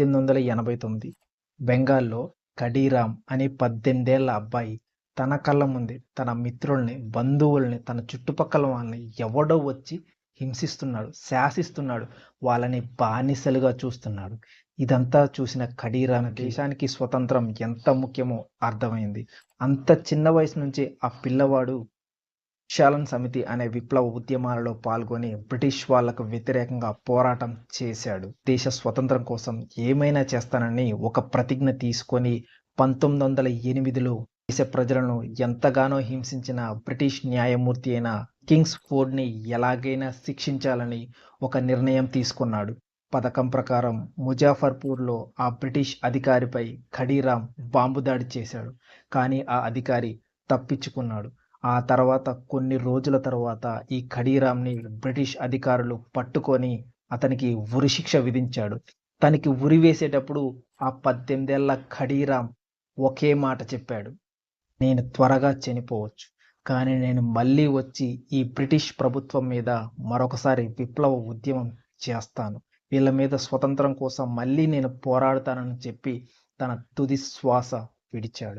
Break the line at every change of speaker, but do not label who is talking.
1889 బెంగాల్లో ఖడీరామ్ అనే 18 ఏళ్ల అబ్బాయి తన కళ్ళ ముందే తన మిత్రుల్ని, బంధువుల్ని, తన చుట్టుపక్కల వాళ్ళని ఎవడో వచ్చి హింసిస్తున్నాడు, శాసిస్తున్నాడు. వాళ్ళని బానిసలుగా చూస్తున్నాడు. ఇదంతా చూసిన ఖడీరామ్‌కి దేశానికి స్వతంత్రం ఎంత ముఖ్యమో అర్థమైంది. అంత చిన్న వయసు నుంచే ఆ పిల్లవాడు క్షాళన్ సమితి అనే విప్లవ ఉద్యమాలలో పాల్గొని బ్రిటిష్ వాళ్లకు వ్యతిరేకంగా పోరాటం చేశాడు. దేశ స్వతంత్రం కోసం ఏమైనా చేస్తానని ఒక ప్రతిజ్ఞ తీసుకొని 1908లో దేశ ప్రజలను ఎంతగానో హింసించిన బ్రిటిష్ న్యాయమూర్తి అయిన కింగ్స్ఫోర్డ్ని ఎలాగైనా శిక్షించాలని ఒక నిర్ణయం తీసుకున్నాడు. పథకం ప్రకారం ముజాఫర్పూర్లో ఆ బ్రిటిష్ అధికారిపై ఖడీరామ్ బాంబు దాడి చేశాడు. కానీ ఆ అధికారి తప్పించుకున్నాడు. ఆ తర్వాత కొన్ని రోజుల తర్వాత ఈ ఖడీరామ్‌ని బ్రిటిష్ అధికారులు పట్టుకొని అతనికి ఉరిశిక్ష విధించాడు. తనకి ఉరి వేసేటప్పుడు ఆ 18 ఏళ్ల ఖడీరామ్ ఒకే మాట చెప్పాడు. నేను త్వరగా చనిపోవచ్చు. కానీ నేను మళ్ళీ వచ్చి ఈ బ్రిటిష్ ప్రభుత్వం మీద మరొకసారి విప్లవ ఉద్యమం చేస్తాను. వీళ్ళ మీద స్వతంత్రం కోసం మళ్ళీ నేను పోరాడతానని చెప్పి తన తుది శ్వాస విడిచాడు.